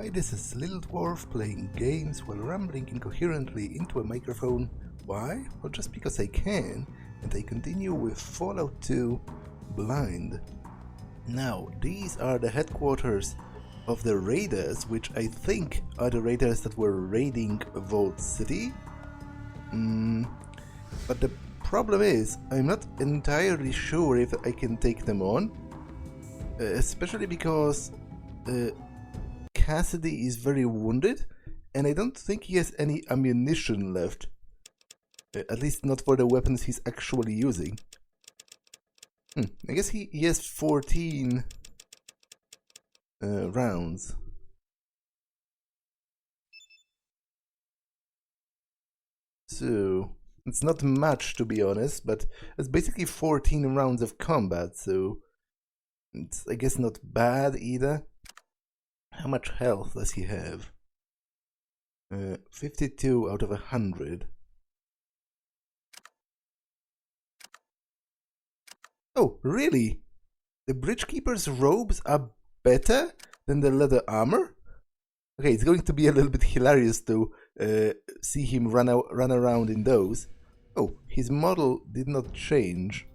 Hi, this is Little Dwarf playing games while rambling incoherently into a microphone. Why? Well, just because I can, and I continue with Fallout 2 Blind. Now, these are the headquarters of the raiders, which I think are the raiders that were raiding Vault City. But the problem is, I'm not entirely sure if I can take them on, especially because Cassidy is very wounded, and I don't think he has any ammunition left. At least not for the weapons he's actually using. I guess he has 14 rounds. So, it's not much, to be honest, but it's basically 14 rounds of combat, so it's, I guess, not bad either. How much health does he have? 52 out of 100. Oh, really? The Bridgekeeper's robes are better than the leather armor? Okay, it's going to be a little bit hilarious to see him run around in those. Oh, his model did not change.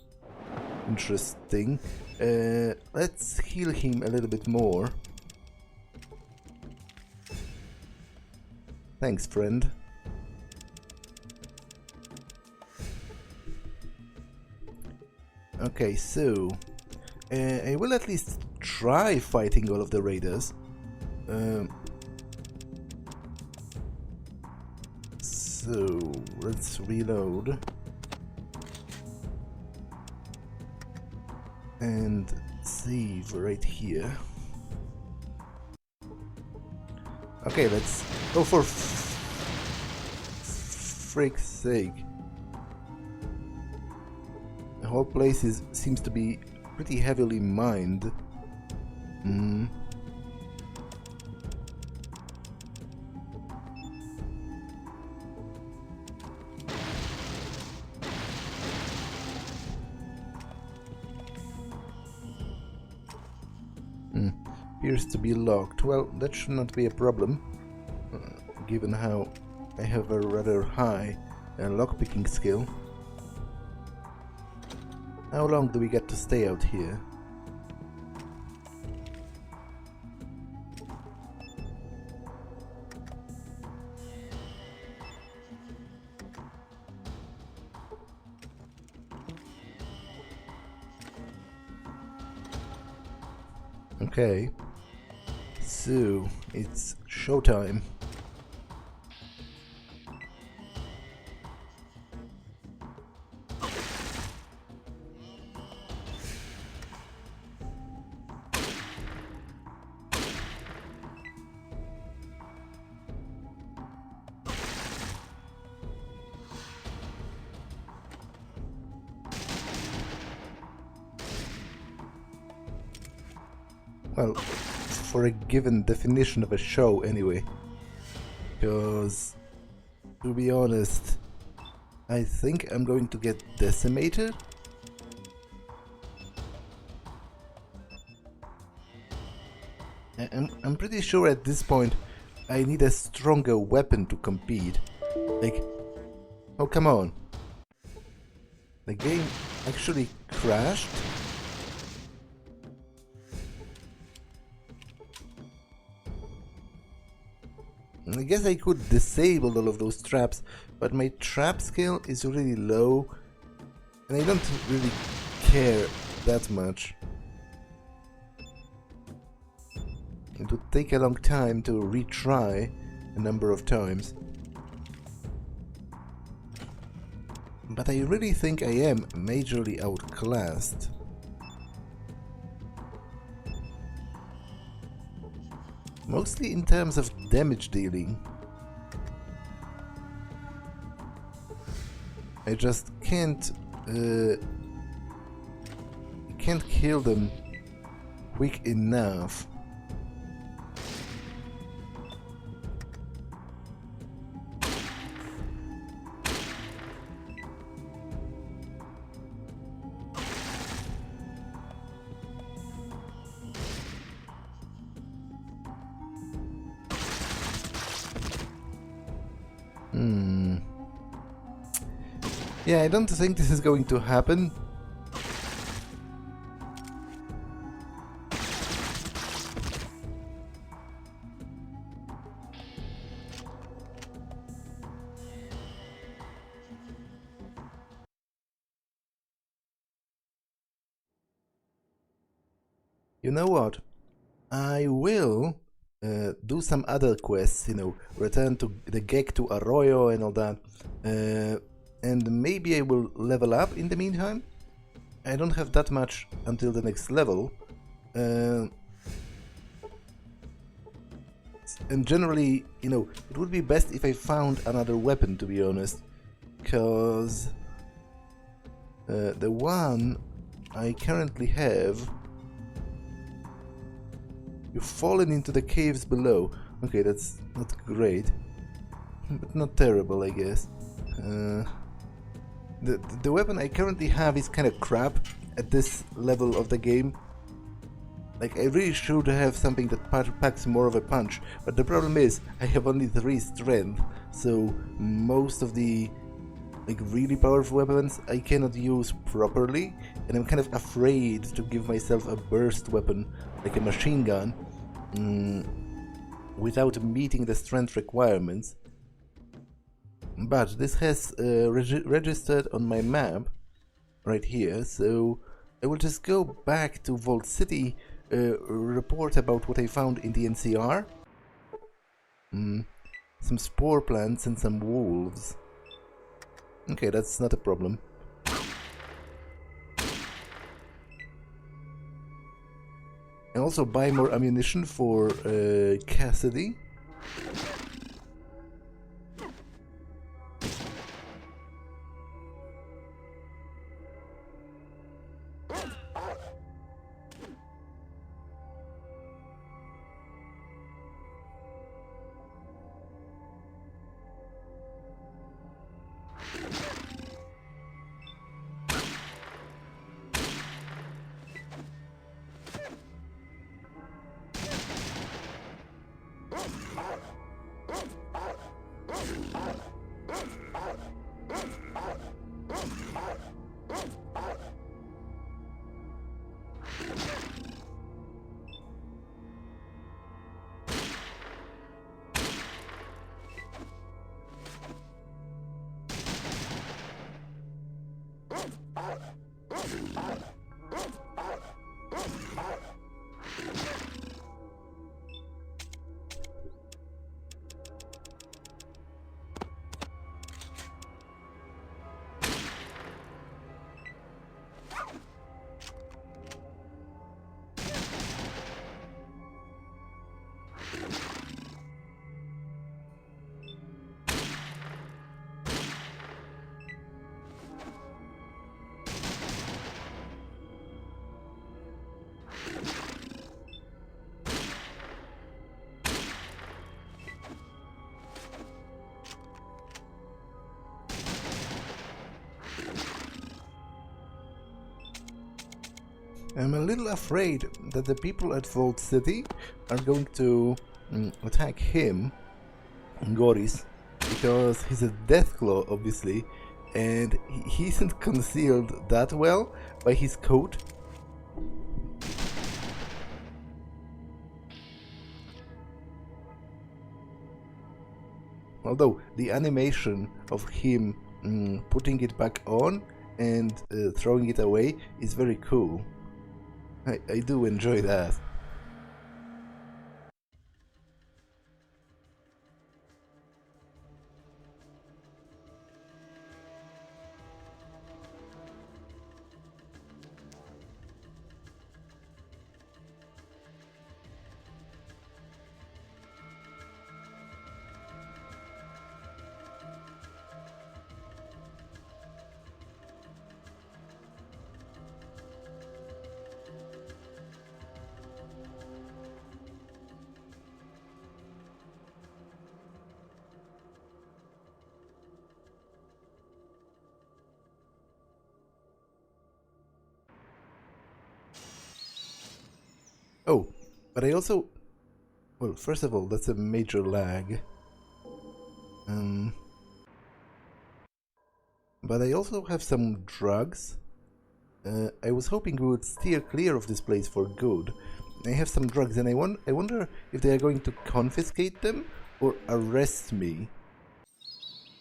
Interesting. Let's heal him a little bit more. Thanks, friend. Okay, so I will at least try fighting all of the raiders. So let's reload and save right here. Okay, let's go for frick's sake. The whole place seems to be pretty heavily mined. Appears to be locked. Well, that should not be a problem, given how I have a rather high lockpicking skill. How long do we get to stay out here? Okay, so it's showtime. Well, for a given definition of a show anyway. Because, to be honest, I think I'm going to get decimated. I'm pretty sure at this point I need a stronger weapon to compete. Like, oh come on. The game actually crashed? I guess I could disable all of those traps, but my trap skill is really low, and I don't really care that much. It would take a long time to retry a number of times. But I really think I am majorly outclassed. Mostly in terms of damage dealing. I just can't kill them quick enough. Yeah, I don't think this is going to happen. You know what? I will do some other quests, you know, return to the Gecko to Arroyo and all that. And maybe I will level up in the meantime. I don't have that much until the next level. And generally, you know, it would be best if I found another weapon, to be honest. Because the one I currently have... You've fallen into the caves below. Okay, that's not great. But not terrible, I guess. The weapon I currently have is kind of crap at this level of the game. Like, I really should have something that packs more of a punch. But the problem is, I have only 3 strength. So, most of the like really powerful weapons I cannot use properly, and I'm kind of afraid to give myself a burst weapon like a machine gun without meeting the strength requirements. But this has registered on my map right here, so I will just go back to Vault City, report about what I found in the NCR. Some spore plants and some wolves. Okay, that's not a problem. And also buy more ammunition for Cassidy. I'm a little afraid that the people at Vault City are going to attack him, Goris, because he's a Deathclaw, obviously, and he isn't concealed that well by his coat. Although the animation of him putting it back on and throwing it away is very cool. I do enjoy that. Oh, but I also... Well, first of all, that's a major lag. But I also have some drugs. I was hoping we would steer clear of this place for good. I have some drugs and I wonder if they are going to confiscate them or arrest me.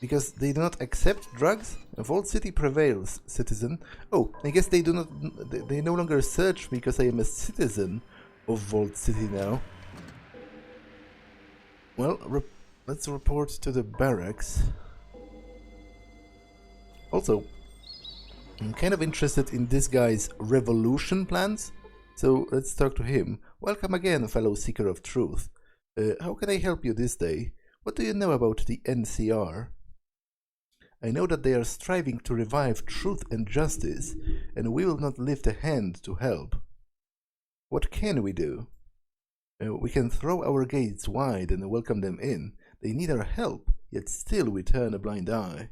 Because they do not accept drugs? Vault City prevails, citizen. Oh, I guess they do not. They no longer search because I am a citizen of Vault City now. Well, let's report to the barracks. Also, I'm kind of interested in this guy's revolution plans, so let's talk to him. Welcome again, fellow seeker of truth. How can I help you this day? What do you know about the NCR? I know that they are striving to revive truth and justice, and we will not lift a hand to help. What can we do? We can throw our gates wide and welcome them in. They need our help, yet still we turn a blind eye.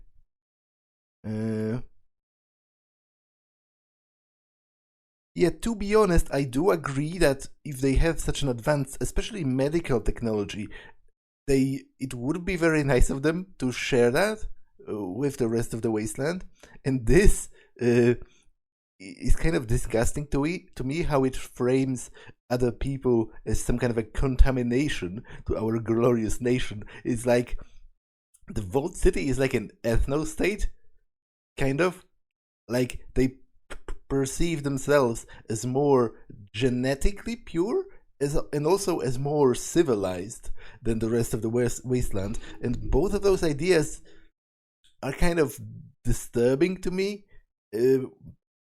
Yeah, to be honest, I do agree that if they have such an advanced, especially medical technology, it would be very nice of them to share that with the rest of the wasteland. And this is kind of disgusting to me how it frames other people as some kind of a contamination to our glorious nation. It's like the Vault City is like an ethno-state, kind of. Like they perceive themselves as more genetically pure and also as more civilized than the rest of the wasteland. And both of those ideas are kind of disturbing to me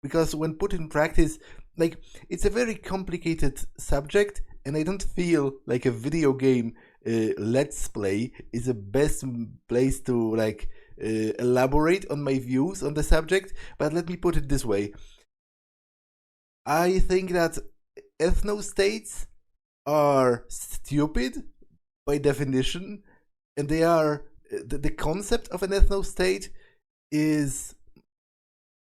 because when put in practice, like, it's a very complicated subject, and I don't feel like a video game let's play is the best place to like elaborate on my views on the subject. But let me put it this way. I think that ethno-states are stupid by definition, and they are the concept of an ethno-state is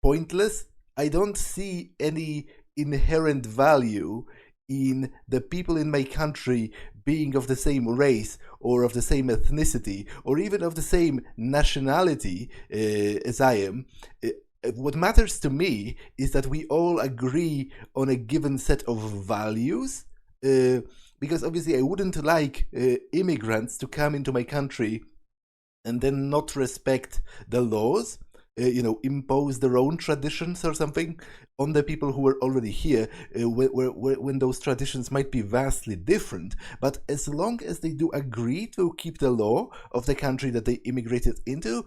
pointless. I don't see any inherent value in the people in my country being of the same race or of the same ethnicity or even of the same nationality as I am. What matters to me is that we all agree on a given set of values, because obviously I wouldn't like immigrants to come into my country and then not respect the laws, impose their own traditions or something on the people who were already here, when those traditions might be vastly different. But as long as they do agree to keep the law of the country that they immigrated into,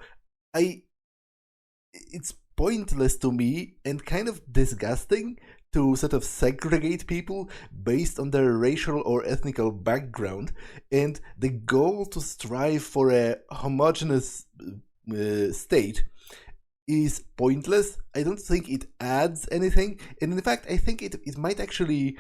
it's pointless to me and kind of disgusting to sort of segregate people based on their racial or ethnical background. And the goal to strive for a homogeneous state is pointless. I don't think it adds anything, and in fact I think it might actually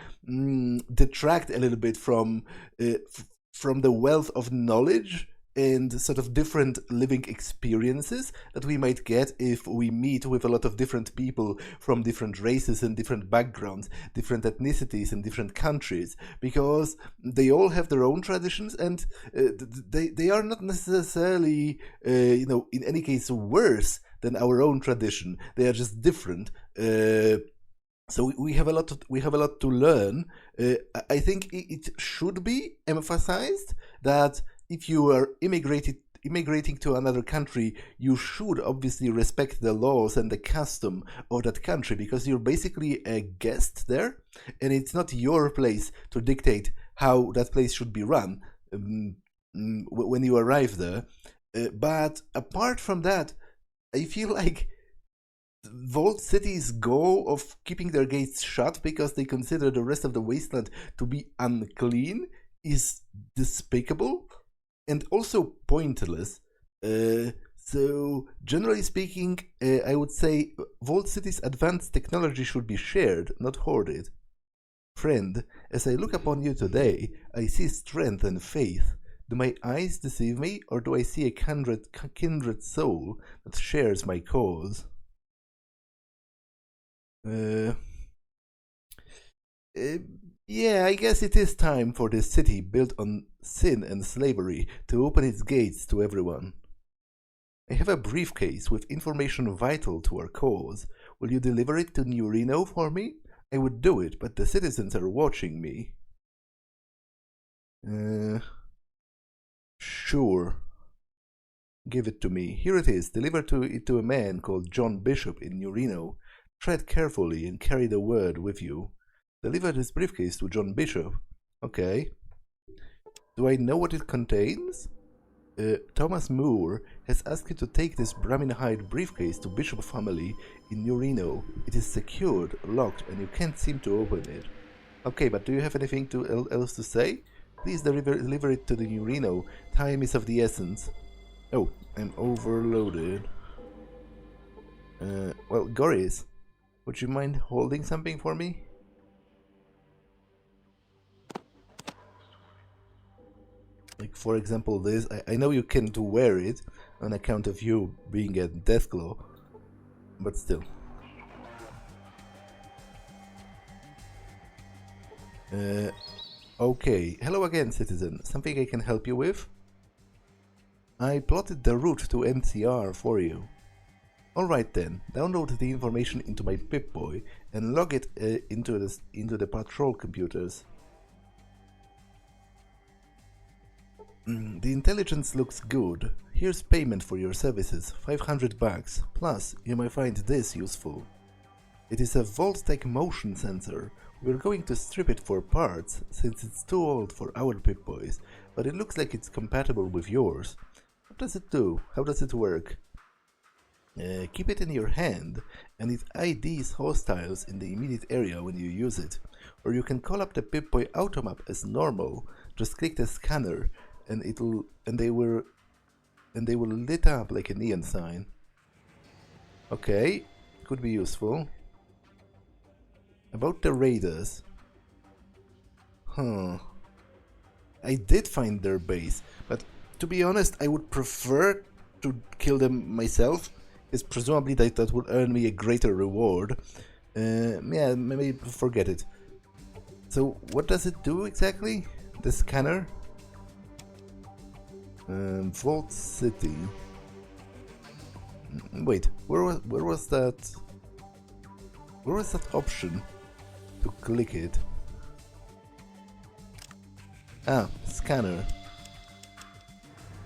detract a little bit from the wealth of knowledge and sort of different living experiences that we might get if we meet with a lot of different people from different races and different backgrounds, different ethnicities and different countries, because they all have their own traditions, and they are not necessarily in any case worse than our own tradition. They are just different. So we have a lot to learn. I think it should be emphasized that if you are immigrating to another country, you should obviously respect the laws and the custom of that country, because you're basically a guest there, and it's not your place to dictate how that place should be run when you arrive there. But apart from that, I feel like Vault City's goal of keeping their gates shut because they consider the rest of the wasteland to be unclean is despicable and also pointless. So, generally speaking, I would say Vault City's advanced technology should be shared, not hoarded. Friend, as I look upon you today, I see strength and faith. Do my eyes deceive me, or do I see a kindred soul that shares my cause? Yeah, I guess it is time for this city built on sin and slavery to open its gates to everyone. I have a briefcase with information vital to our cause. Will you deliver it to New Reno for me? I would do it, but the citizens are watching me. Sure. Give it to me. Here it is. Deliver it to a man called John Bishop in New Reno. Tread carefully and carry the word with you. Deliver this briefcase to John Bishop. Okay. Do I know what it contains? Thomas Moore has asked you to take this Brahmin hide briefcase to Bishop family in New Reno. It is secured, locked, and you can't seem to open it. Okay, but do you have anything else to say? Please deliver it to the New Reno. Time is of the essence. Oh, I'm overloaded. Well, Goris, would you mind holding something for me? Like, for example, this. I know you can't wear it on account of you being a Deathclaw, but still. Okay. Hello again, citizen. Something I can help you with? I plotted the route to NCR for you. Alright then, download the information into my Pip-Boy and log it into the patrol computers. The intelligence looks good. Here's payment for your services, $500. Plus, you might find this useful. It is a Vault-Tec motion sensor. We're going to strip it for parts, since it's too old for our Pip-Boys, but it looks like it's compatible with yours. What does it do? How does it work? Keep it in your hand, and it IDs hostiles in the immediate area when you use it. Or you can call up the Pip-Boy automap as normal. Just click the scanner, and they will lit up like a neon sign. Okay, could be useful. About the raiders. I did find their base, but to be honest, I would prefer to kill them myself, because presumably that would earn me a greater reward. Yeah, maybe forget it. So, what does it do exactly? The scanner? Vault City. Wait, where was that? Where was that option to click it? Ah, scanner.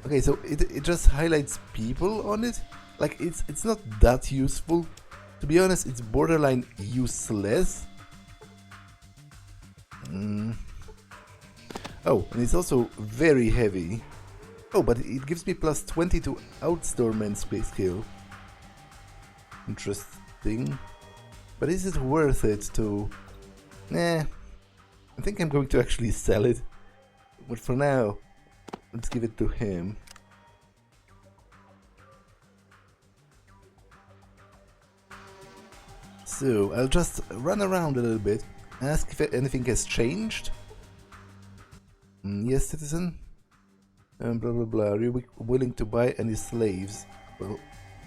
Okay, so it just highlights people on it. Like it's not that useful. To be honest, it's borderline useless. Oh, and it's also very heavy. Oh, but it gives me plus 20 to outstoreman space skill. Interesting. But is it worth it to... Nah. I think I'm going to actually sell it. But for now, let's give it to him. So, I'll just run around a little bit, ask if anything has changed. Yes, citizen? Blah blah blah. Are you willing to buy any slaves? Well,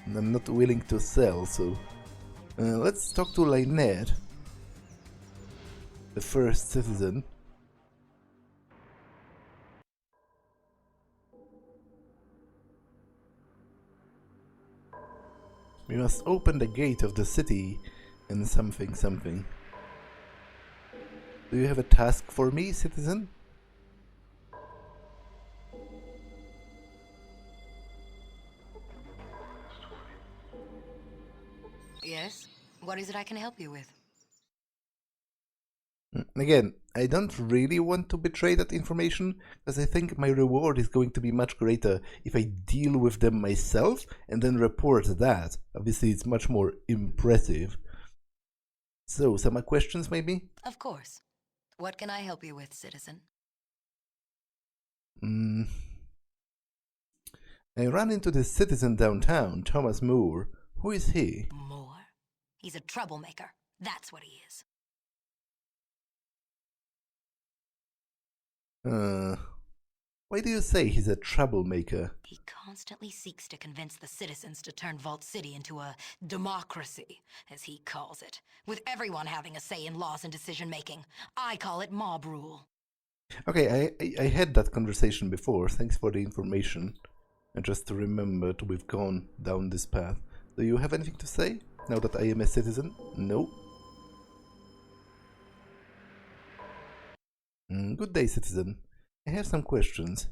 I'm not willing to sell, so... let's talk to Lynette, the First Citizen. We must open the gate of the city and something. Do you have a task for me, citizen? Yes? What is it I can help you with? Again, I don't really want to betray that information, because I think my reward is going to be much greater if I deal with them myself and then report that. Obviously, it's much more impressive. So, some questions maybe? Of course. What can I help you with, citizen? I ran into this citizen downtown, Thomas Moore. Who is he? Moore? He's a troublemaker. That's what he is. Why do you say he's a troublemaker? He constantly seeks to convince the citizens to turn Vault City into a democracy, as he calls it, with everyone having a say in laws and decision-making. I call it mob rule. Okay, I had that conversation before. Thanks for the information. I just remembered we've gone down this path. Do you have anything to say, now that I am a citizen? No? Good day, citizen. I have some questions.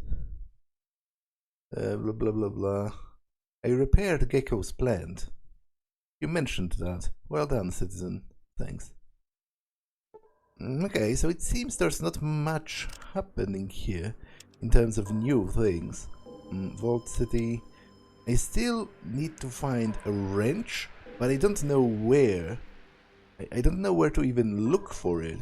Blah blah blah blah. I repaired Gecko's plant. You mentioned that. Well done, citizen. Thanks. Okay, so it seems there's not much happening here in terms of new things. Vault City. I still need to find a wrench, but I don't know where. I don't know where to even look for it.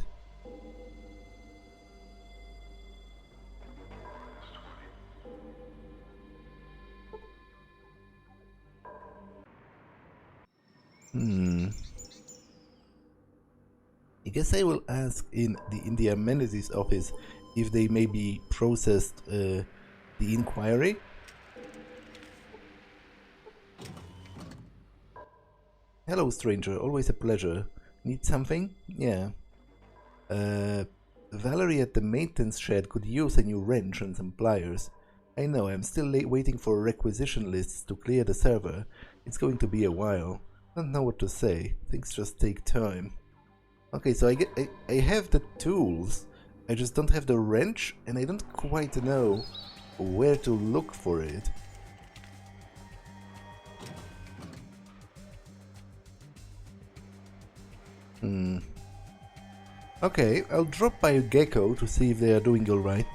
I guess I will ask in the amenities office if they maybe processed the inquiry. Hello, stranger. Always a pleasure. Need something? Yeah. Valerie at the maintenance shed could use a new wrench and some pliers. I know, I'm still waiting for requisition lists to clear the server. It's going to be a while. Don't know what to say. Things just take time. Okay, so I have the tools. I just don't have the wrench, and I don't quite know where to look for it. Okay, I'll drop by Gecko to see if they are doing alright.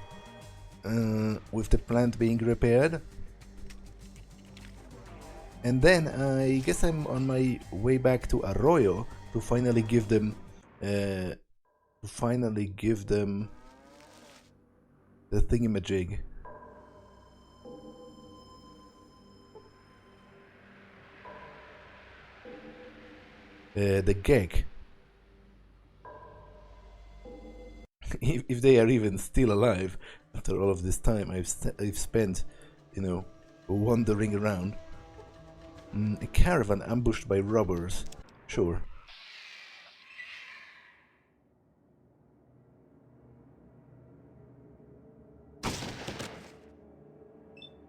With the plant being repaired. And then I guess I'm on my way back to Arroyo to finally give them the thingamajig. The gag. If they are even still alive after all of this time I've spent, you know, wandering around. A caravan ambushed by robbers. Sure.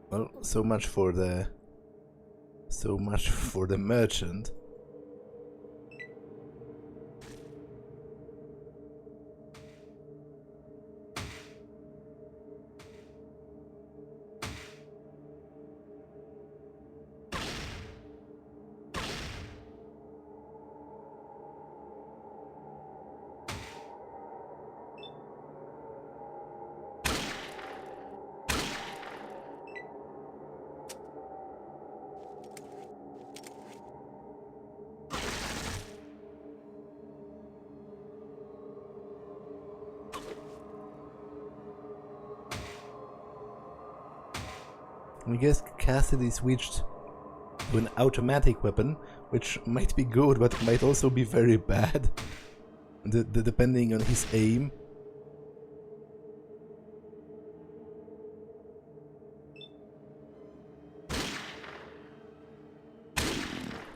Well, so much for the merchant. I guess Cassidy switched to an automatic weapon, which might be good, but might also be very bad, depending on his aim.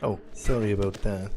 Oh, sorry about that.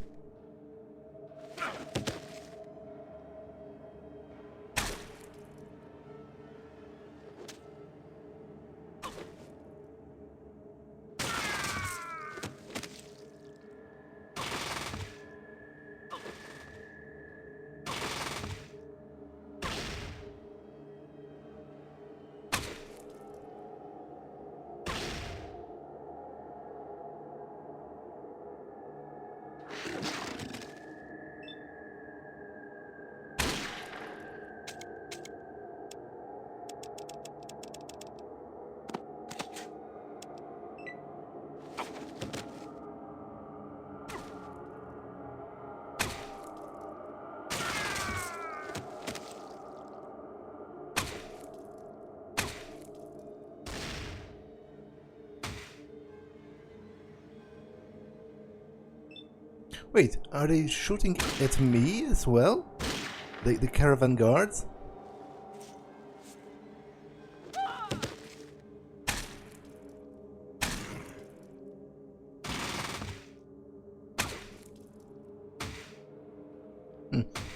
Wait, are they shooting at me as well? The caravan guards?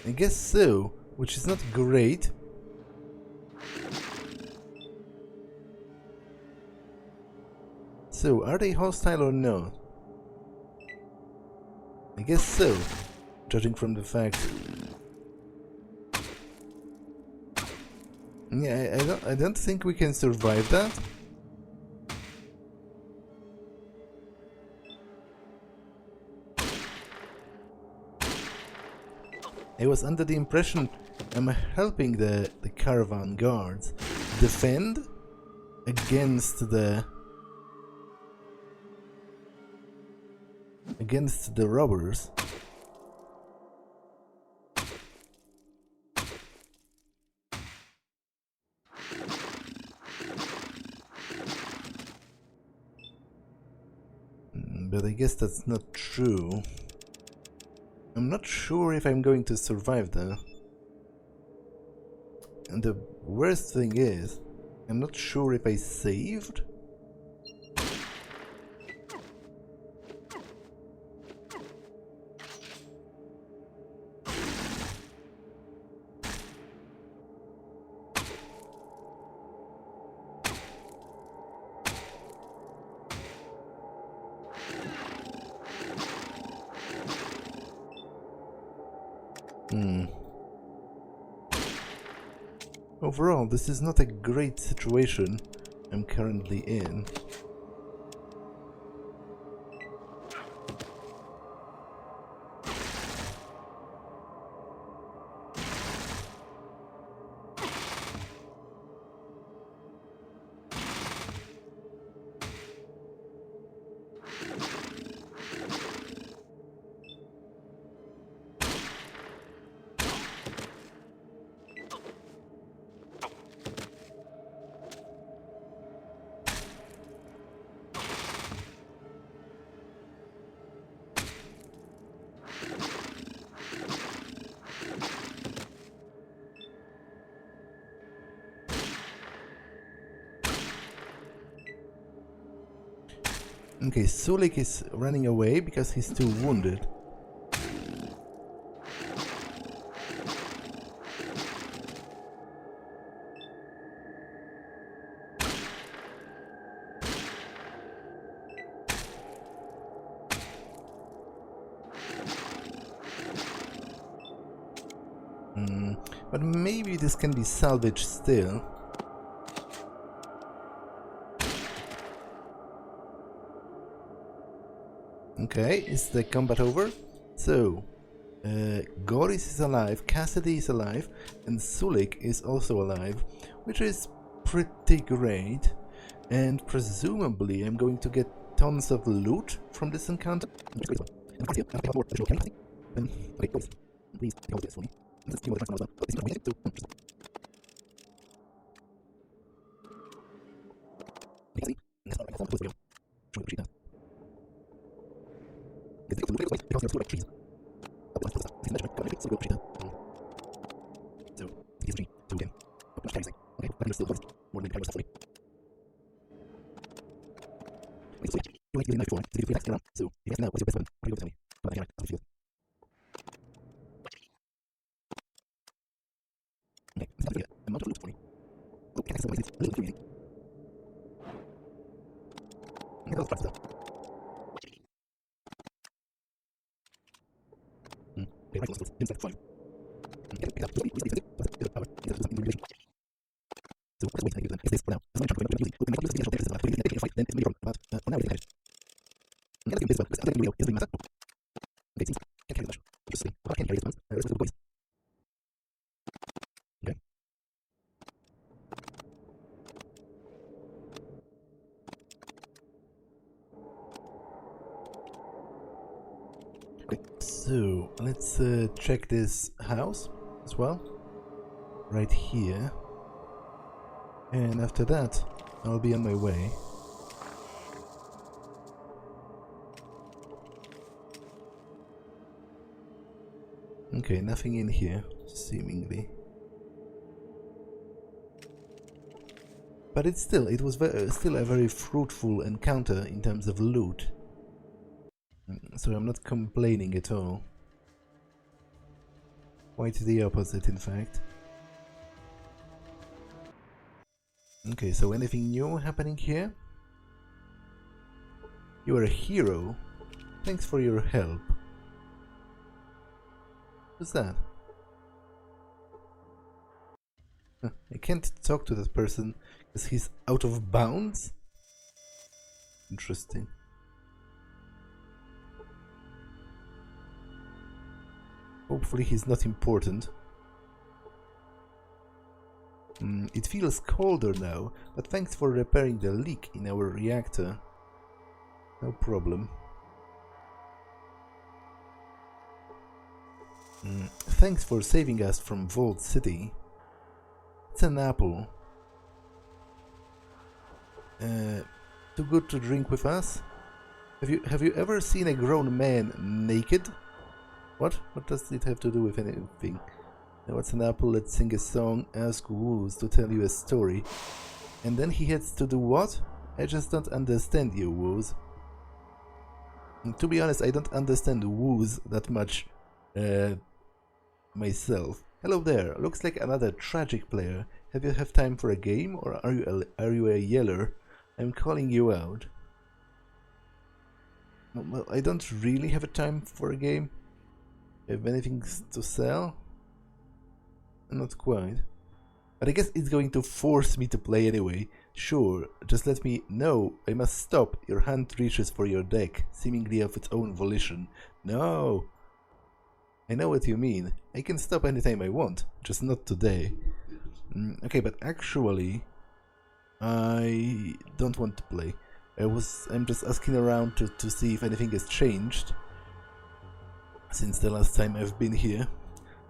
I guess so, which is not great. So, are they hostile or not? I guess so, judging from the fact. Yeah, I don't think we can survive that. I was under the impression I'm helping the caravan guards defend against the robbers. But I guess that's not true. I'm not sure if I'm going to survive that. And the worst thing is, I'm not sure if I saved. Overall, this is not a great situation I'm currently in. Okay, Sulik is running away because he's too wounded. But maybe this can be salvaged still. Okay, is the combat over? So, Goris is alive, Cassidy is alive, and Sulik is also alive, which is pretty great. And presumably I'm going to get tons of loot from this encounter. Please hold this for me. So, let's check this house as well, right here, and after that I'll be on my way. Okay, nothing in here, seemingly. But it was still a very fruitful encounter in terms of loot. So I'm not complaining at all. Quite the opposite, in fact. Okay, so anything new happening here? You are a hero. Thanks for your help. Who's that? Huh, I can't talk to that person because he's out of bounds? Interesting. Hopefully he's not important. It feels colder now, but thanks for repairing the leak in our reactor. No problem. Thanks for saving us from Vault City. It's an apple. Too good to drink with us? Have you ever seen a grown man naked? What? What does it have to do with anything? Now it's an apple, let's sing a song, ask Woos to tell you a story. And then he has to do what? I just don't understand you, Woos. And to be honest, I don't understand Woos that much myself. Hello there, looks like another tragic player. Have you time for a game, or are you a yeller? I'm calling you out. Well, I don't really have a time for a game. Have anything to sell? Not quite. But I guess it's going to force me to play anyway. Sure, just let me know. I must stop. Your hand reaches for your deck, seemingly of its own volition. No! I know what you mean. I can stop anytime I want, just not today. Okay, but actually, I don't want to play. I'm just asking around to see if anything has changed since the last time I've been here.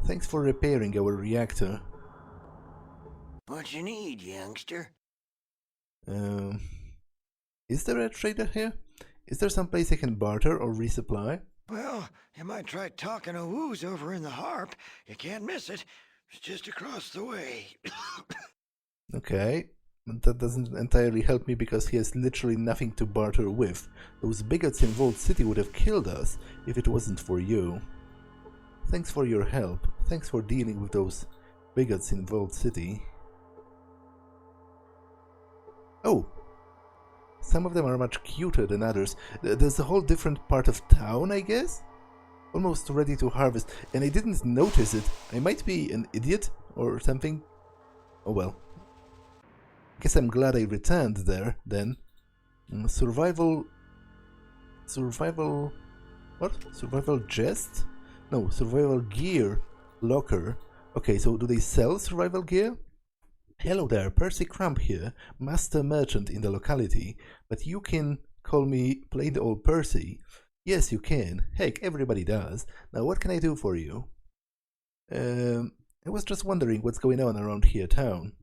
Thanks for repairing our reactor. What you need, youngster? Is there a trader here? Is there some place I can barter or resupply? Well, you might try talking to Woos over in the Harp. You can't miss it. It's just across the way. Okay, but that doesn't entirely help me because he has literally nothing to barter with. Those bigots in Vault City would have killed us if it wasn't for you. Thanks for your help. Thanks for dealing with those bigots in Vault City. Oh! Some of them are much cuter than others. There's a whole different part of town, I guess? Almost ready to harvest, and I didn't notice it. I might be an idiot or something. Oh well. Guess I'm glad I returned there, then. Survival... What? Survival chest? No, survival gear locker. Okay, so do they sell survival gear? Hello there, Percy Crump here, master merchant in the locality, but you can call me plain old Percy. Yes, you can. Heck, everybody does. Now, what can I do for you? I was just wondering what's going on around here town.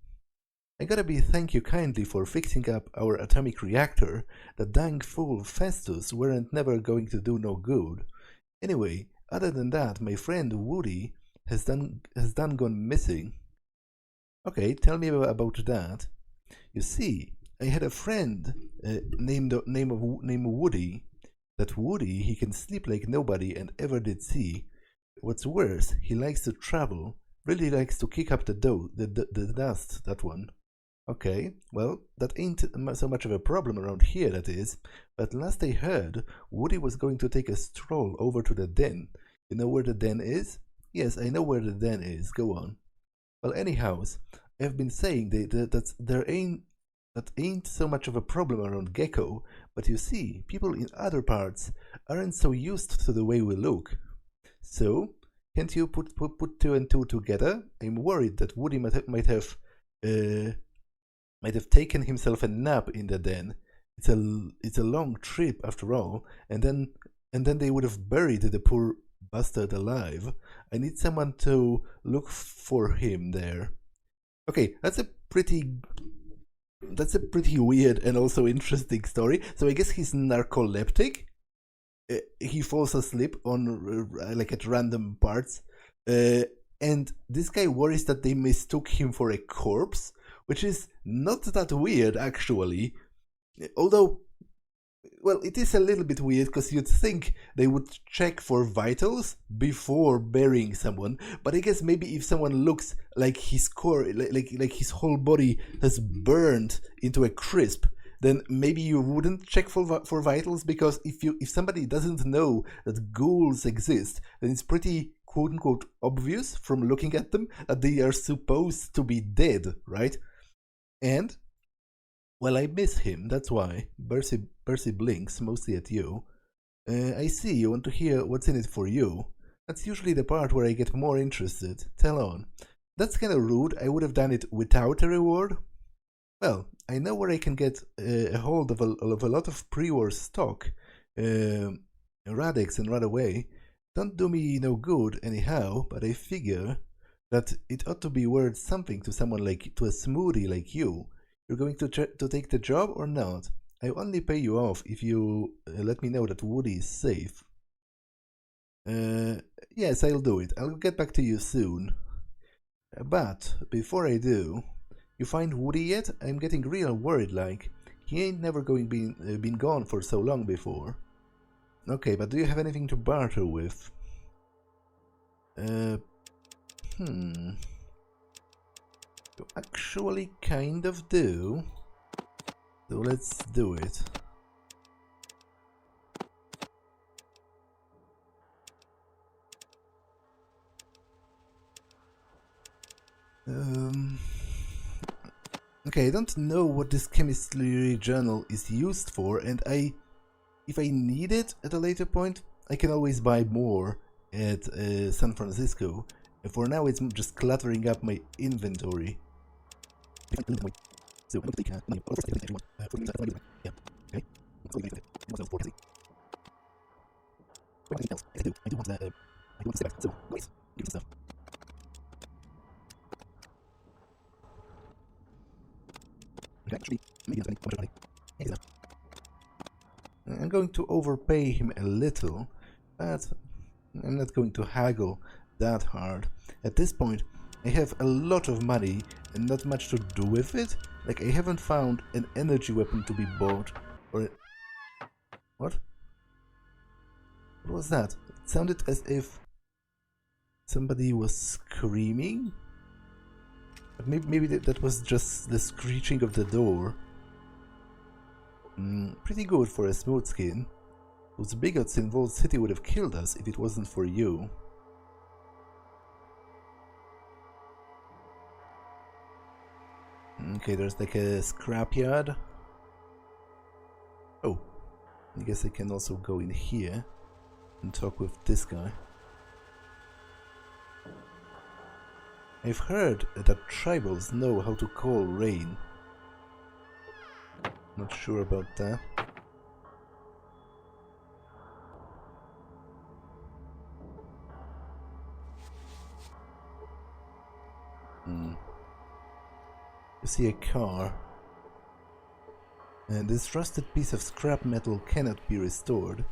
I gotta thank you kindly for fixing up our atomic reactor. That dang fool Festus weren't never going to do no good. Anyway, other than that, my friend Woody has gone missing. Okay, tell me about that. You see, I had a friend named Woody. That Woody, he can sleep like nobody and ever did see. What's worse, he likes to travel. Really likes to kick up the dust, that one. Okay, well, that ain't so much of a problem around here, that is. But last I heard, Woody was going to take a stroll over to the den. You know where the den is? Yes, I know where the den is. Go on. Well, anyhows, I've been saying that ain't so much of a problem around Gecko, but you see, people in other parts aren't so used to the way we look. So, can't you put two and two together? I'm worried that Woody might have taken himself a nap in the den. It's a long trip after all, and then they would have buried the poor bastard alive. I need someone to look for him there. Okay, that's a pretty weird and also interesting story. So I guess he's narcoleptic. He falls asleep on like at random parts, and this guy worries that they mistook him for a corpse, which is not that weird actually. Although, well, it is a little bit weird because you'd think they would check for vitals before burying someone. But I guess maybe if someone looks like his core, like his whole body has burned into a crisp, then maybe you wouldn't check for vitals, because if somebody doesn't know that ghouls exist, then it's pretty quote-unquote obvious from looking at them that they are supposed to be dead, right? And, well, I miss him, that's why. Percy blinks, mostly at you. I see, you want to hear what's in it for you. That's usually the part where I get more interested. Tell on. That's kinda rude, I would have done it without a reward. Well, I know where I can get a hold of a lot of pre-war stock. Radix and right away. Don't do me no good anyhow, but I figure that it ought to be worth something to someone to a smoothie like you. You're going to take the job or not? I only pay you off if you let me know that Woody is safe. Yes, I'll do it. I'll get back to you soon. But before I do, you find Woody yet? I'm getting real worried like. He ain't never been gone for so long before. Okay, but do you have anything to barter with? You actually kind of do. So let's do it. Okay, I don't know what this chemistry journal is used for, and if I need it at a later point, I can always buy more at San Francisco. And for now, it's just cluttering up my inventory. So I'm going to take money for everyone. Yeah. Okay. What else for Cassie? Anything else? I do want that. I do want to stay back. So, guys, give me some stuff. Okay, actually, maybe not how much money. Hey, enough. I'm going to overpay him a little, but I'm not going to haggle that hard. At this point, I have a lot of money and not much to do with it. Like, I haven't found an energy weapon to be bought, or... What? What was that? It sounded as if somebody was screaming? But maybe that was just the screeching of the door. Pretty good for a smooth skin. Those bigots in Vault City would have killed us if it wasn't for you. Okay, there's like a scrapyard. Oh, I guess I can also go in here and talk with this guy. I've heard that tribals know how to call rain. Not sure about that. You see a car. And this rusted piece of scrap metal cannot be restored.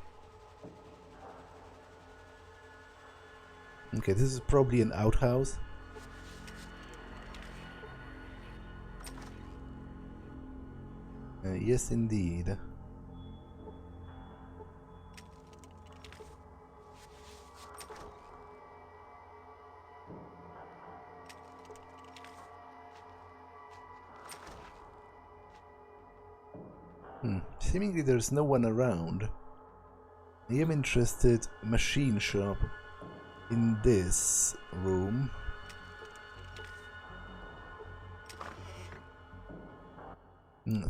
Okay, this is probably an outhouse. Yes, indeed. Seemingly there's no one around. I am interested machine shop in this room.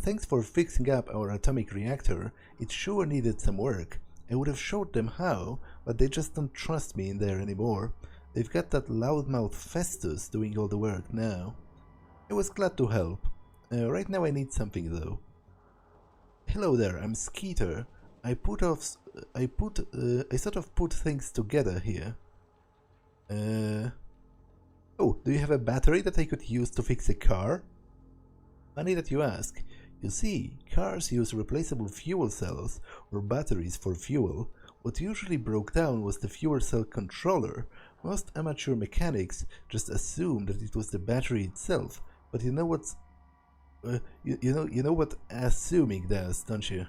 Thanks for fixing up our atomic reactor. It sure needed some work. I would have showed them how, but they just don't trust me in there anymore. They've got that loudmouth Festus doing all the work now. I was glad to help. Right now I need something though. Hello there, I'm Skeeter. I sort of put things together here. Oh, do you have a battery that I could use to fix a car? Funny that you ask. You see, cars use replaceable fuel cells or batteries for fuel. What usually broke down was the fuel cell controller. Most amateur mechanics just assume that it was the battery itself. But you know what's you know what assuming does, don't you?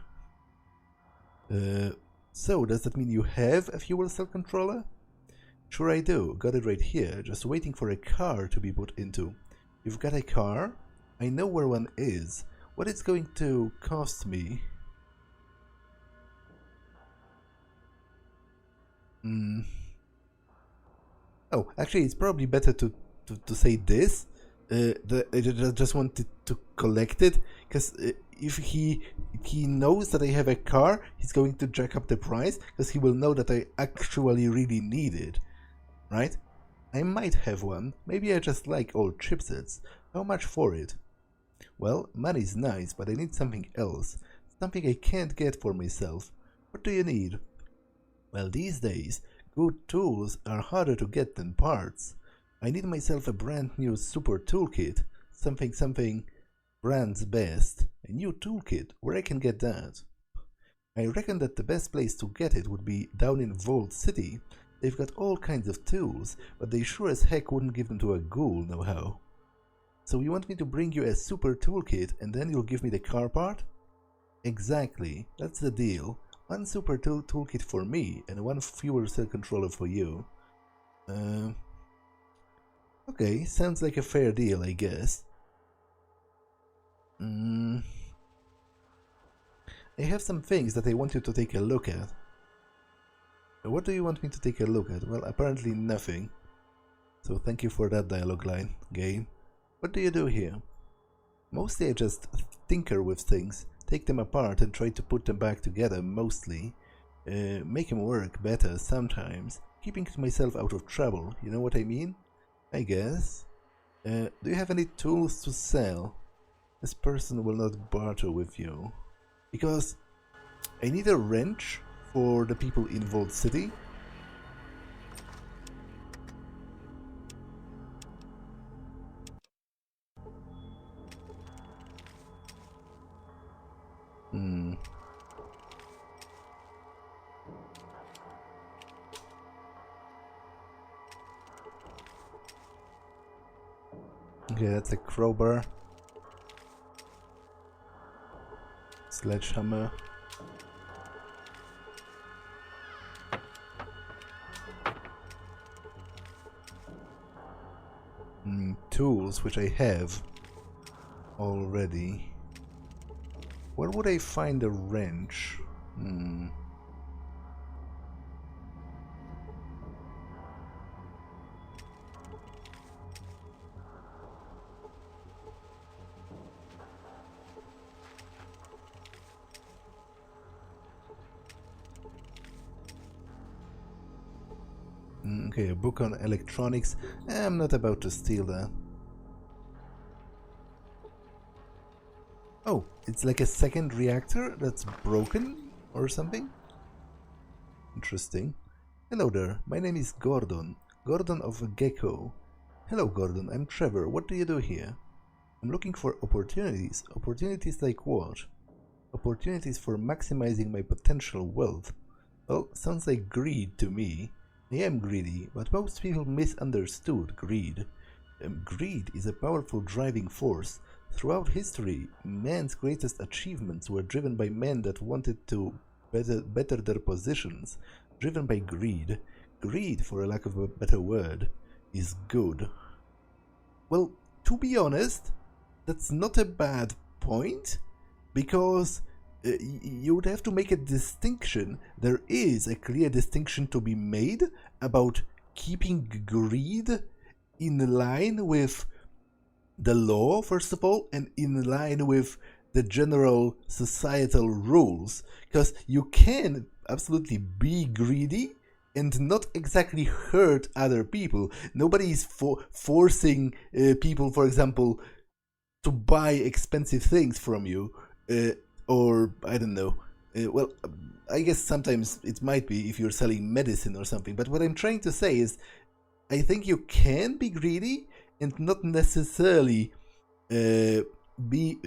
So does that mean you have a fuel cell controller? Sure I do. Got it right here. Just waiting for a car to be put into. You've got a car? I know where one is. what it's going to cost me. Oh, actually, it's probably better to say this. I just wanted to collect it, because if he knows that I have a car, he's going to jack up the price, because he will know that I actually really need it, right? I might have one. Maybe I just like old chipsets. How much for it? Well, money's nice, but I need something else. Something I can't get for myself. What do you need? Well, these days, good tools are harder to get than parts. I need myself a brand new super toolkit. Something brand's best. A new toolkit, where I can get that? I reckon that the best place to get it would be down in Vault City. They've got all kinds of tools, but they sure as heck wouldn't give them to a ghoul, no how. So you want me to bring you a super toolkit and then you'll give me the car part? Exactly, that's the deal. One super toolkit for me and one fuel cell controller for you. Okay, sounds like a fair deal, I guess. I have some things that I want you to take a look at. What do you want me to take a look at? Well, apparently nothing. So thank you for that dialogue line, game. What do you do here? Mostly I just tinker with things, take them apart and try to put them back together, mostly. Make them work better sometimes, keeping myself out of trouble, you know what I mean? I guess. Do you have any tools to sell? This person will not barter with you. Because I need a wrench for the people in Vault City. Okay, that's a crowbar. Sledgehammer. Tools, which I have already. Where would I find a wrench? Okay, a book on electronics. I'm not about to steal that. Oh, it's like a second reactor that's broken or something? Interesting. Hello there, my name is Gordon. Gordon of Gecko. Hello Gordon, I'm Trevor. What do you do here? I'm looking for opportunities. Opportunities like what? Opportunities for maximizing my potential wealth. Well, sounds like greed to me. I am greedy, but most people misunderstood greed. Greed is a powerful driving force. Throughout history, man's greatest achievements were driven by men that wanted to better their positions, driven by greed. Greed, for a lack of a better word, is good. Well, to be honest, that's not a bad point, because you would have to make a distinction. There is a clear distinction to be made about keeping greed in line with the law, first of all, and in line with the general societal rules. Because you can absolutely be greedy and not exactly hurt other people. Nobody is forcing people, for example, to buy expensive things from you, or I don't know. Well, I guess sometimes it might be if you're selling medicine or something. But what I'm trying to say is, I think you can be greedy and not necessarily be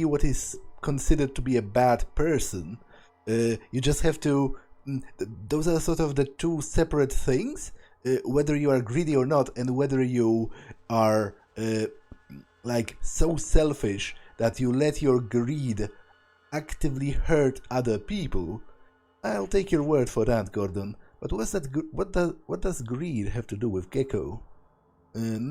what is considered to be a bad person. You just have to. Those are sort of the two separate things. Whether you are greedy or not, and whether you are like so selfish that you let your greed actively hurt other people. I'll take your word for that, Gordon. But what does greed have to do with Gecko?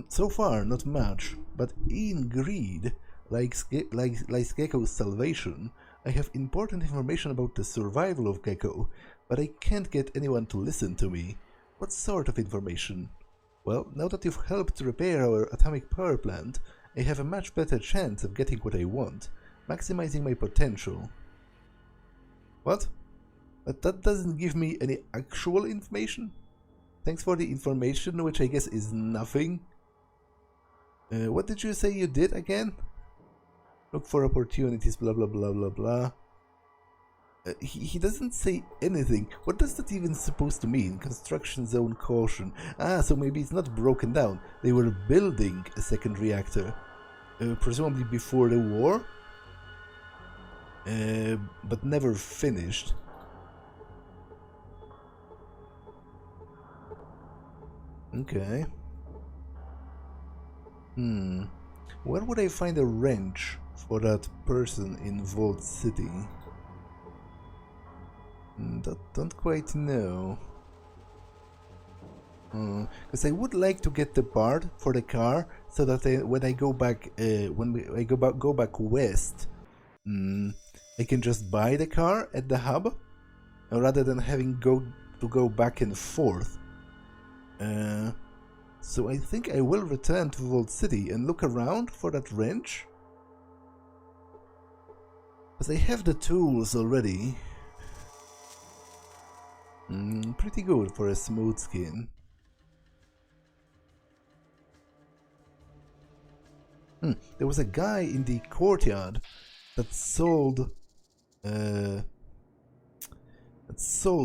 So far, not much. But in greed, like Gecko's salvation, I have important information about the survival of Gecko, but I can't get anyone to listen to me. What sort of information? Well, now that you've helped repair our atomic power plant, I have a much better chance of getting what I want, maximizing my potential. What? But that doesn't give me any actual information? Thanks for the information, which I guess is nothing. What did you say you did again? Look for opportunities, blah blah blah blah blah. He doesn't say anything. What does that even supposed to mean? Construction zone caution. Ah, so maybe it's not broken down. They were building a second reactor. Presumably before the war? But never finished. Okay. Where would I find a wrench for that person in Vault City? Don't quite know. Because I would like to get the part for the car so that when I go back, go back west, I can just buy the car at the hub rather than having to go back and forth. So I think I will return to Vault City and look around for that wrench. Because I have the tools already. Pretty good for a smooth skin. There was a guy in the courtyard that sold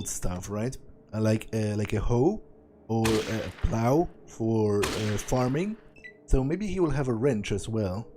stuff, right? Like a hoe or a plow for farming. So maybe he will have a wrench as well.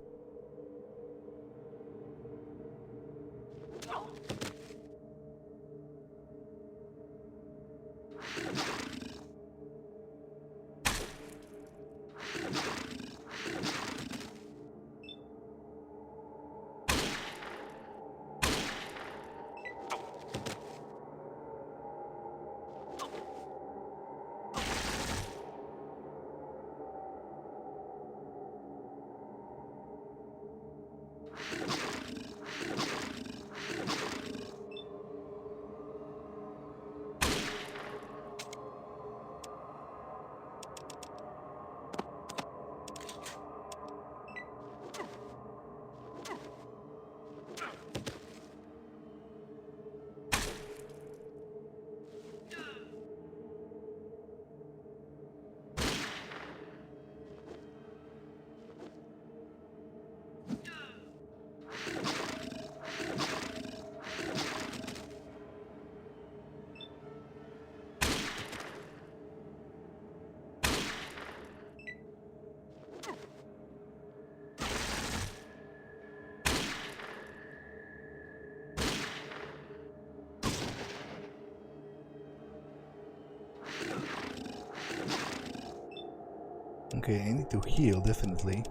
Okay, I need to heal, definitely.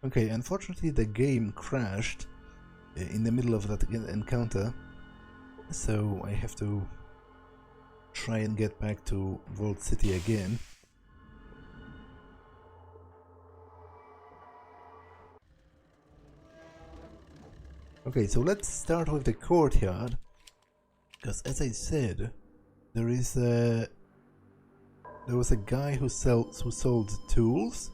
Okay, unfortunately the game crashed in the middle of that encounter, so I have to try and get back to Vault City again. Okay, so let's start with the courtyard, because as I said, there was a guy who sold tools,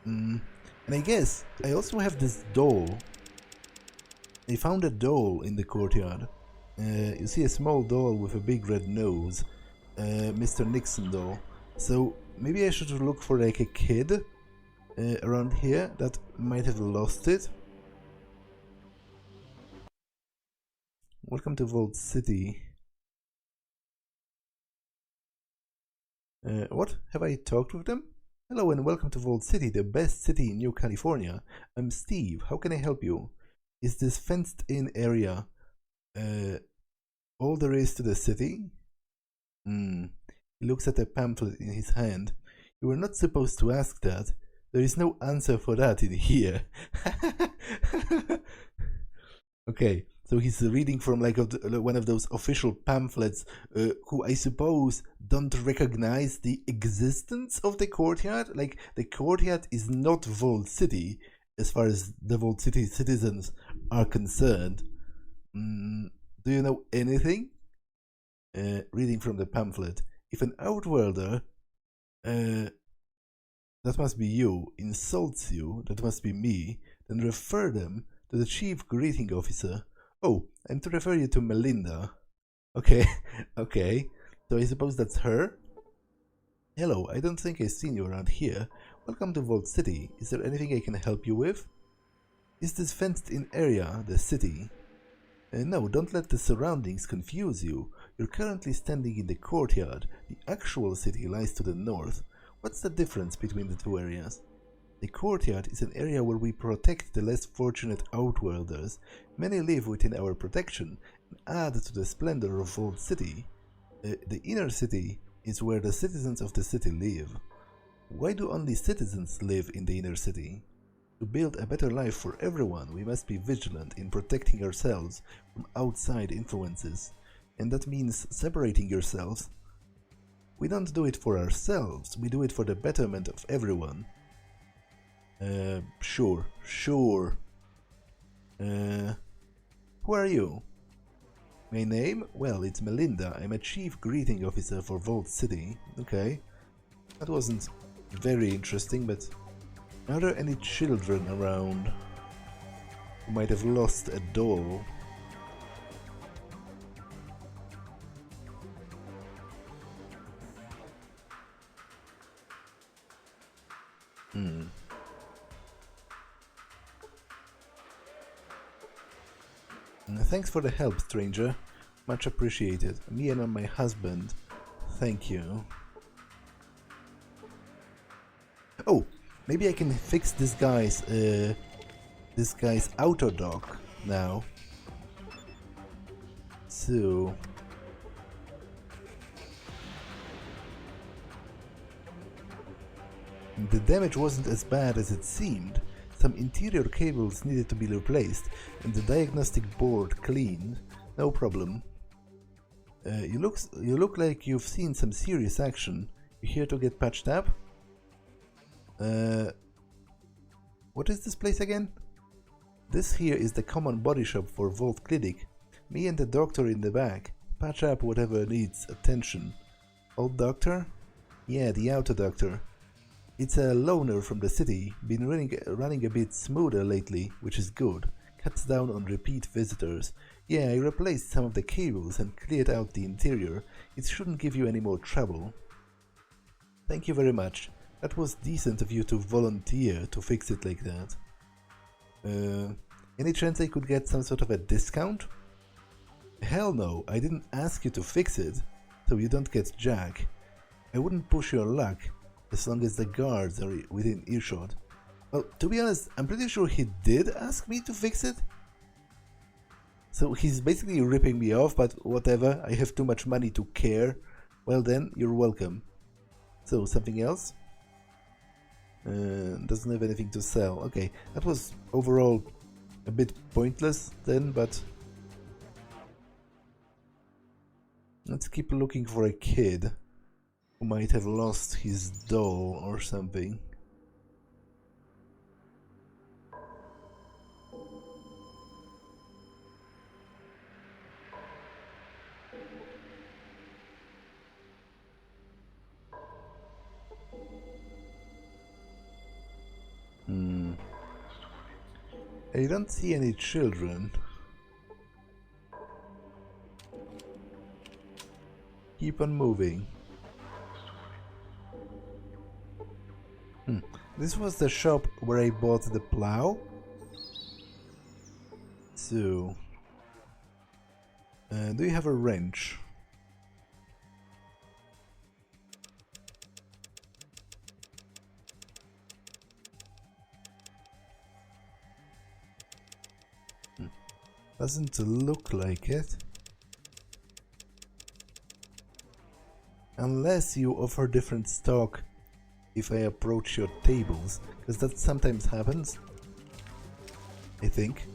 and I guess I also have this doll. I found a doll in the courtyard. You see a small doll with a big red nose, Mr. Nixon doll. So maybe I should look for like a kid around here that might have lost it. Welcome to Vault City. What? Have I talked with them? Hello and welcome to Vault City, the best city in New California. I'm Steve. How can I help you? Is this fenced-in area all there is to the city? He looks at a pamphlet in his hand. You were not supposed to ask that. There is no answer for that in here. Okay, so he's reading from like one of those official pamphlets, who I suppose don't recognize the existence of the courtyard. Like, the courtyard is not Vault City as far as the Vault City citizens are concerned. Do you know anything? Reading from the pamphlet. If an outworlder, that must be you, insults you, that must be me, then refer them to the chief greeting officer. Oh, I'm to refer you to Melinda. Okay, okay. So I suppose that's her? Hello, I don't think I've seen you around here. Welcome to Vault City. Is there anything I can help you with? Is this fenced-in area the city? No, don't let the surroundings confuse you. You're currently standing in the courtyard. The actual city lies to the north. What's the difference between the two areas? The courtyard is an area where we protect the less fortunate outworlders. Many live within our protection and add to the splendor of Vault City. The inner city is where the citizens of the city live. Why do only citizens live in the inner city? To build a better life for everyone, we must be vigilant in protecting ourselves from outside influences. And that means separating yourselves. We don't do it for ourselves, we do it for the betterment of everyone. Sure. Who are you? My name? Well, it's Melinda. I'm a chief greeting officer for Vault City. Okay. That wasn't very interesting, but are there any children around who might have lost a doll? Thanks for the help, stranger. Much appreciated. Me and my husband. Thank you. Oh, maybe I can fix this guy's auto dock now. So the damage wasn't as bad as it seemed. Some interior cables needed to be replaced and the diagnostic board cleaned. No problem. You look like you've seen some serious action. You here to get patched up? What is this place again? This here is the common body shop for Vault Clinic. Me and the doctor in the back. Patch up whatever needs attention. Old doctor? Yeah, the auto doctor. It's a loner from the city, been running a bit smoother lately, which is good. Cuts down on repeat visitors. Yeah, I replaced some of the cables and cleared out the interior. It shouldn't give you any more trouble. Thank you very much. That was decent of you to volunteer to fix it like that. Any chance I could get some sort of a discount? Hell no, I didn't ask you to fix it, so you don't get jack. I wouldn't push your luck, as long as the guards are within earshot. Well, to be honest, I'm pretty sure he did ask me to fix it. So he's basically ripping me off, but whatever, I have too much money to care. Well then, you're welcome. So, something else? Doesn't have anything to sell. Okay, that was overall a bit pointless then, but let's keep looking for a kid who might have lost his doll or something. I don't see any children. Keep on moving. This was the shop where I bought the plow. So, do you have a wrench? Doesn't look like it. Unless you offer different stock if I approach your tables, because that sometimes happens. I think.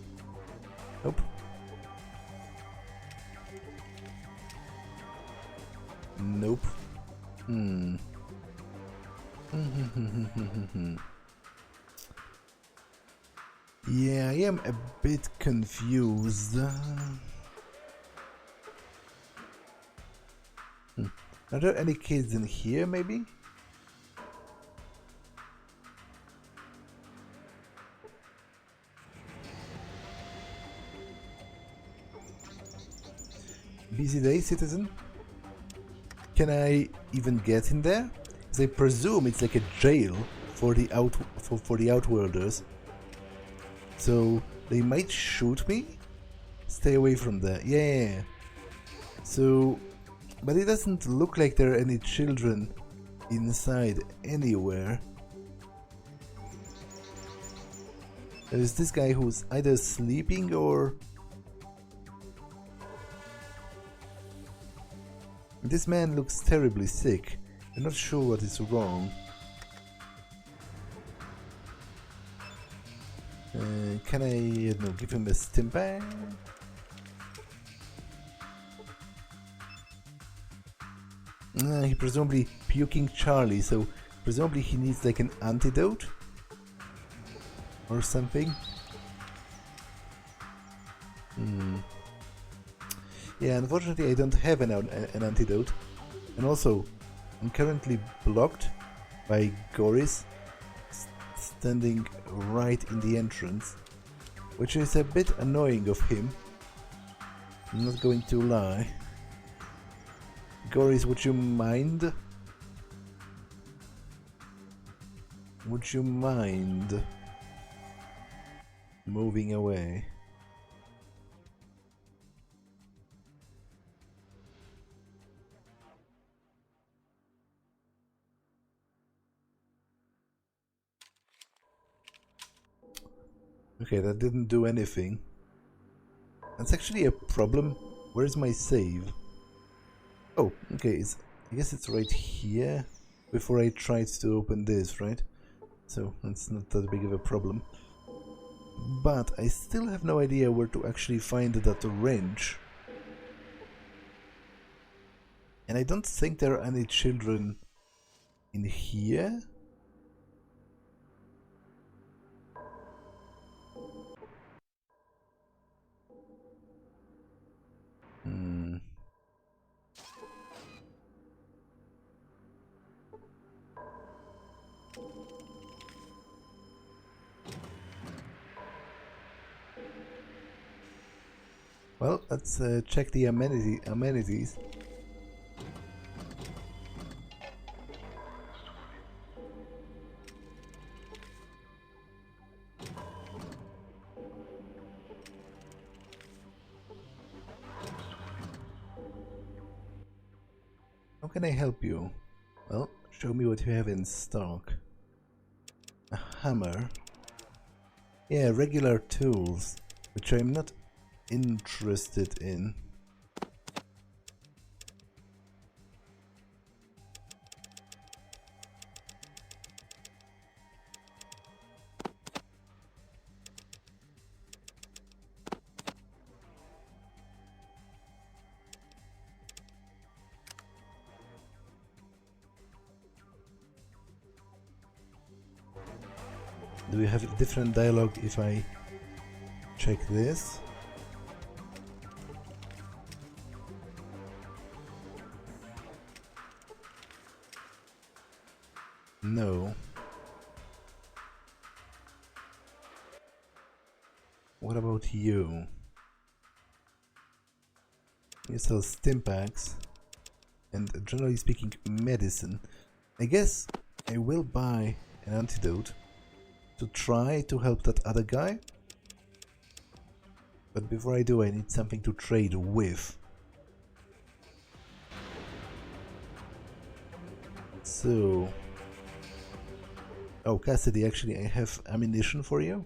Nope. Nope. Yeah, I am a bit confused. Are there any kids in here, maybe? Busy day, citizen? Can I even get in there? Because I presume it's like a jail for the outworlders. So they might shoot me? Stay away from there. Yeah. So, but it doesn't look like there are any children inside anywhere. There is this guy who's either sleeping or... This man looks terribly sick. I'm not sure what is wrong. Can I, don't know, give him a stim pack? He presumably puking Charlie, so presumably he needs like an antidote or something. Yeah, unfortunately I don't have an antidote, and also I'm currently blocked by Goris standing right in the entrance, which is a bit annoying of him. I'm not going to lie. Goris, would you mind? Would you mind moving away? Okay, that didn't do anything. That's actually a problem. Where's my save? Oh, okay, I guess it's right here before I tried to open this, right? So that's not that big of a problem. But I still have no idea where to actually find that wrench. And I don't think there are any children in here. Well, let's check the amenities. How can I help you? Well, show me what you have in stock. A hammer. Yeah, regular tools, which I'm not interested in. Do we have a different dialogue if I check this? No. What about you? You sell stim packs and, generally speaking, medicine. I guess I will buy an antidote to try to help that other guy. But before I do, I need something to trade with. So... Oh, Cassidy, actually I have ammunition for you.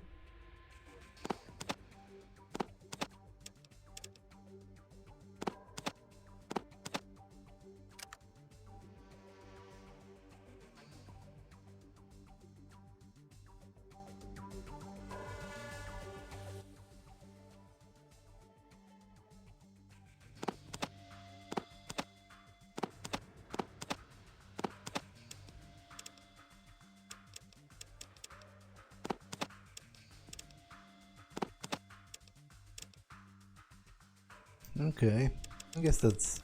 Okay. I guess that's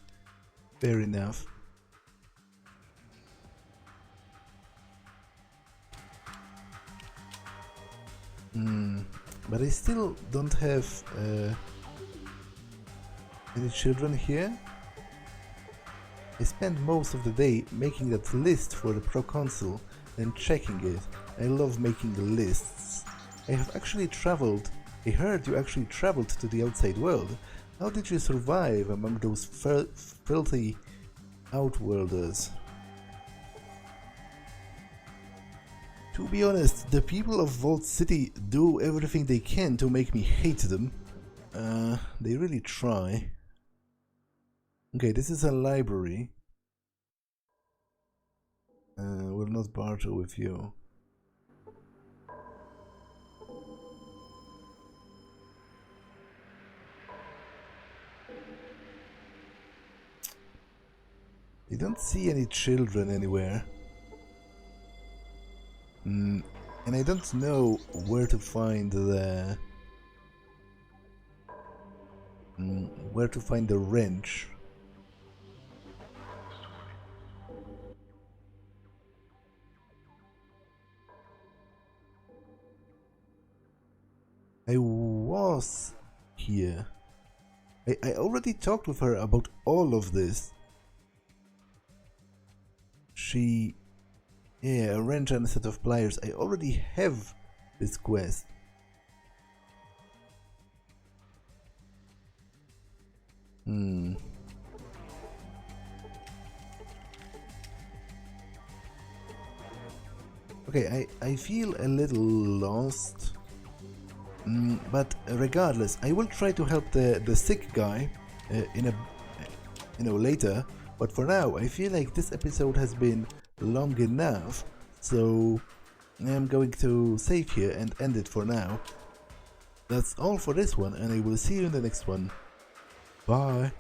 fair enough. But I still don't have any children here. I spend most of the day making that list for the proconsul and checking it. I love making lists. I have actually traveled. I heard you actually traveled to the outside world. How did you survive among those filthy outworlders? To be honest, the people of Vault City do everything they can to make me hate them. They really try. Okay, this is a library. Will not barter with you. I don't see any children anywhere. And I don't know where to find the wrench. I was here. I already talked with her about all of this. Yeah, a wrench and a set of pliers. I already have this quest. Okay, I feel a little lost. But regardless, I will try to help the sick guy later. But for now, I feel like this episode has been long enough, so I'm going to save here and end it for now. That's all for this one, and I will see you in the next one. Bye!